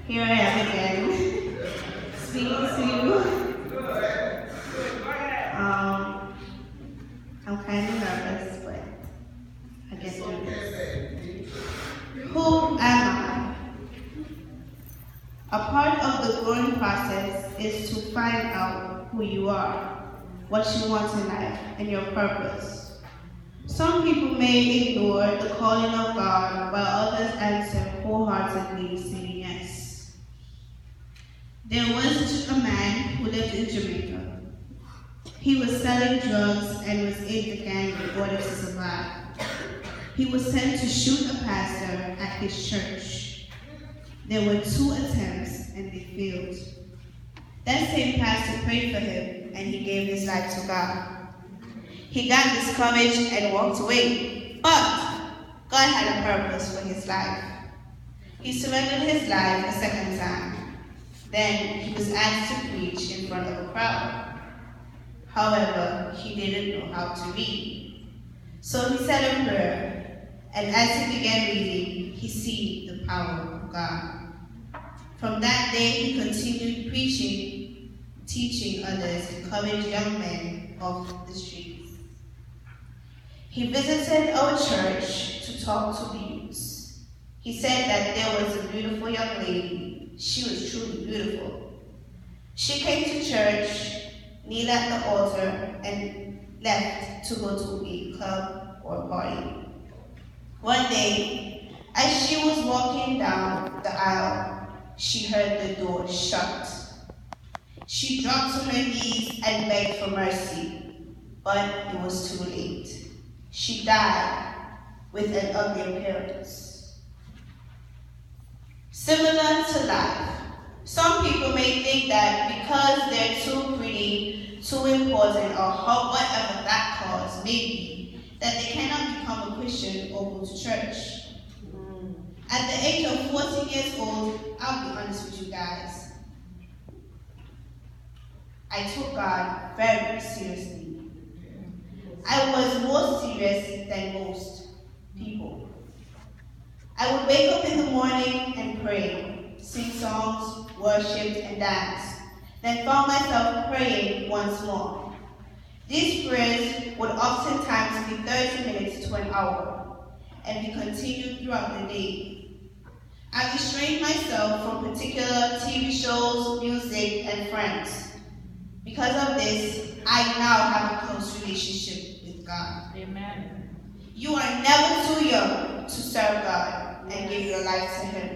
Here I am again, speaking to you. I'm kind of nervous, but I get through this. Who am I? A part of the growing process is to find out who you are, what you want in life, and your purpose. Some people may ignore the calling of God, while others answer wholeheartedly, saying yes. There was a man who lived in Jamaica. He was selling drugs and was in the gang in order to survive. He was sent to shoot a pastor at his church. There were 2 attempts and they failed. That same pastor prayed for him and he gave his life to God. He got discouraged and walked away, but God had a purpose for his life. He surrendered his life a second time. Then he was asked to preach in front of a crowd. However, he didn't know how to read. So he said a prayer, and as he began reading, he saw the power of God. From that day, he continued preaching, teaching others, encouraging young men off the streets. He visited our church to talk to the youths. He said that there was a beautiful young lady. She was truly beautiful. She came to church, kneeled at the altar, and left to go to a club or party. One day, as she was walking down the aisle, she heard the door shut. She dropped to her knees and begged for mercy, but it was too late. She died with an ugly appearance. Similar to life, some people may think that because they're too pretty, too important, or whatever that cause may be, that they cannot become a Christian or go to church. At the age of 14 years old, I'll be honest with you guys, I took God very seriously. I was more serious than most people. I would wake up in the morning and pray, sing songs, worship, and dance, then found myself praying once more. These prayers would oftentimes be 30 minutes to an hour, and be continued throughout the day. I restrained myself from particular TV shows, music, and friends. Because of this, I now have a close relationship with God. Amen. You are never too young to serve God and give your life to Him.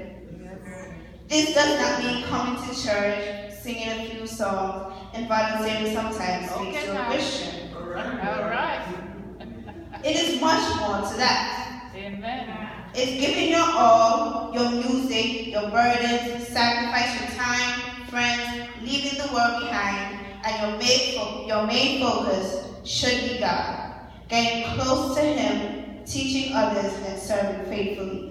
This does not mean coming to church, singing a few songs, and volunteering sometimes makes you a Christian. All right. It is much more to that. Amen. It's giving your all, your music, your burdens, sacrifice your time, friends, leaving the world behind, and your main focus should be God, getting close to Him, teaching others, and serving faithfully.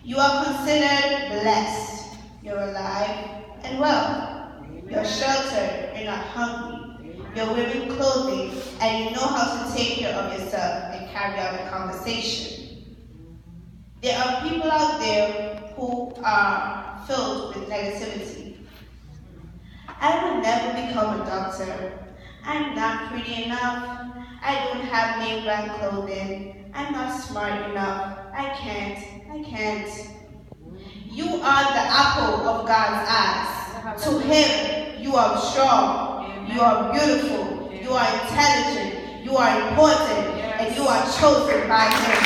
You are considered blessed. You're alive and well. You're sheltered. You're not hungry. You're wearing clothing, and you know how to take care of yourself and carry out a conversation. There are people out there who are filled with negativity. I will never become a doctor. I'm not pretty enough. I don't have name brand clothing. I'm not smart enough. I can't. You are the apple of God's eyes. To Him, you are strong. You are beautiful. You are intelligent. You are important. And you are chosen by Him.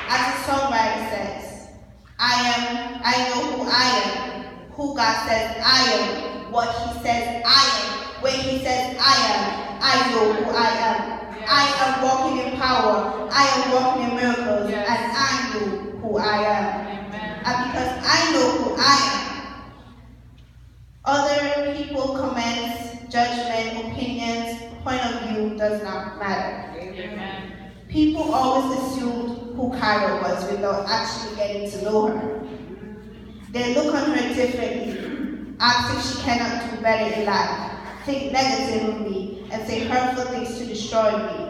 As the songwriter says, I know who I am, who God says I am, what He says I am, where He says I know who I am. I am walking in power, I am walking in miracles, and I know who I am. Amen. And because I know who I am, other people, comments, judgment, opinions, point of view does not matter. Amen. People always assumed who Kyra was without actually getting to know her. They look on her differently, ask if she cannot do better in life, think negative of me, and say hurtful things to destroy me.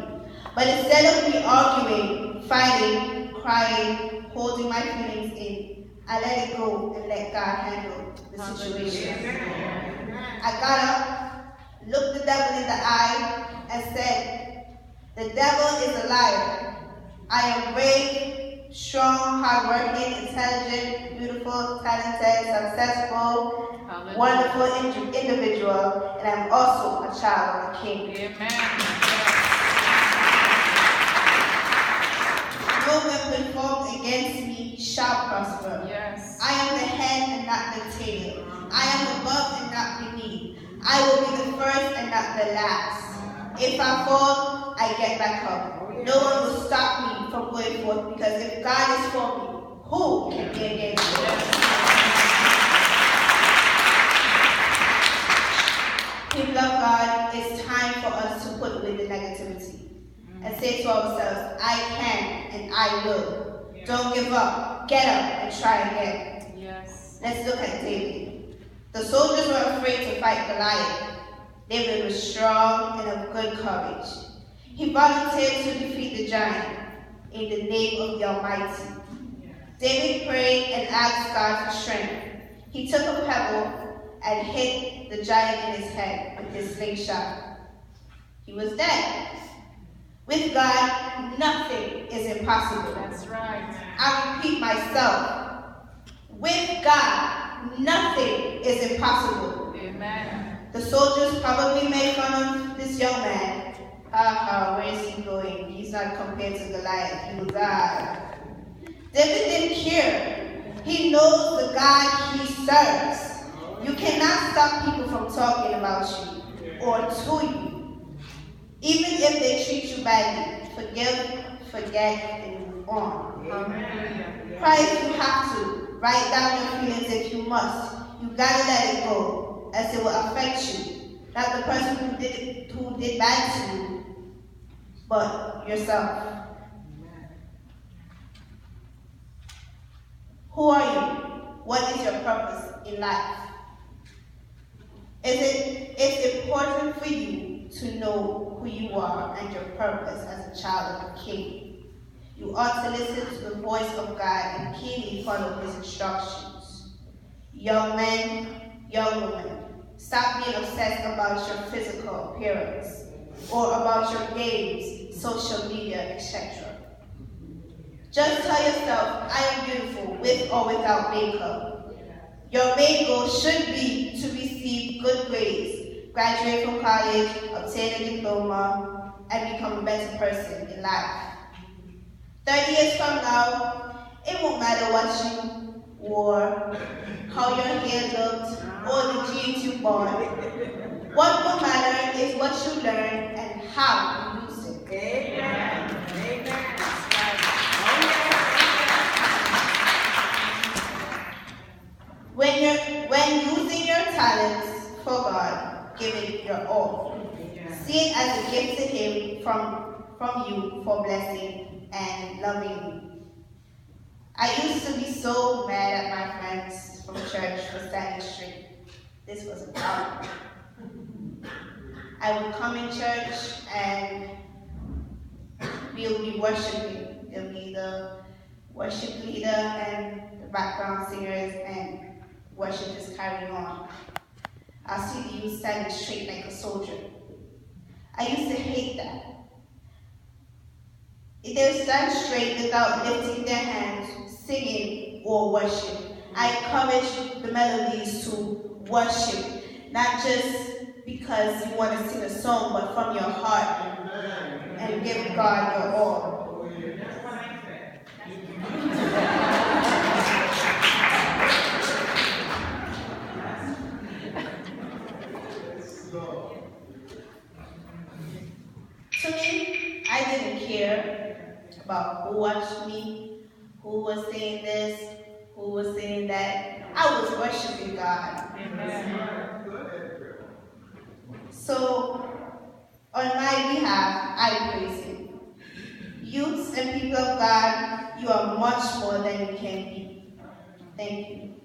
But instead of me arguing, fighting, crying, holding my feelings in. I let it go and let God handle the situation. I got up, looked the devil in the eye, and said, "The devil is a liar. I am brave, strong, hardworking, intelligent, beautiful, talented, successful, wonderful individual, and I'm also a child of the King." Amen. No weapon formed against me shall prosper. Yes. I am the head and not the tail. I am above and not beneath. I will be the first and not the last. If I fall, I get back up. No one will stop me from going forth, because if God is for me, who can be against me? People of God, it's time for us to put away the negativity and say to ourselves, I can and I will. Don't give up. Get up and try again. Yes. Let's look at David. The soldiers were afraid to fight Goliath. David was strong and of good courage. He volunteered to defeat the giant in the name of the Almighty. David prayed and asked God for strength. He took a pebble and hit the giant in his head with his slingshot. He was dead. With God, nothing is impossible. That's right. I repeat myself. With God, nothing is impossible. Amen. The soldiers probably made fun of this young man. Where is he going? He's not compared to Goliath. He was God. David didn't care. He knows the God he serves. You cannot stop people from talking about you or to you. Even if they treat you badly, forgive, forget, and move on. Amen. Cry if you have to. Write down your feelings if you must. You gotta let it go, as it will affect you. Not the person who did bad to you, but yourself. Who are you? What is your purpose in life? It's important for you to know who you are and your purpose as a child of the King. You ought to listen to the voice of God and keenly follow his instructions. Young men, young women, stop being obsessed about your physical appearance or about your games, social media, etc. Just tell yourself, I am beautiful with or without makeup. Your main goal should be to receive good grades, graduate from college, obtain a diploma, and become a better person in life. 30 years from now, it won't matter what you wore, how your hair looked, or the jeans you bought. What will matter is what you learned and how you use it. Amen. Amen. When using your talents for God, give it your all. See it as a gift to him from you for blessing and loving you. I used to be so mad at my friends from church for standing straight. This was a problem. I would come in church and we'll be worshiping. There'll be the worship leader and the background singers, and worship is carrying on. I'll see the youth standing straight like a soldier. I used to hate that. They stand straight without lifting their hands, singing or worship. I encourage the melodies to worship, not just because you want to sing a song, but from your heart and give God your all. To me, I didn't care about who watched me, who was saying this, who was saying that. I was worshiping God. Amen. So, on my behalf, I praise him. Youths and people of God, you are much more than you can be. Thank you.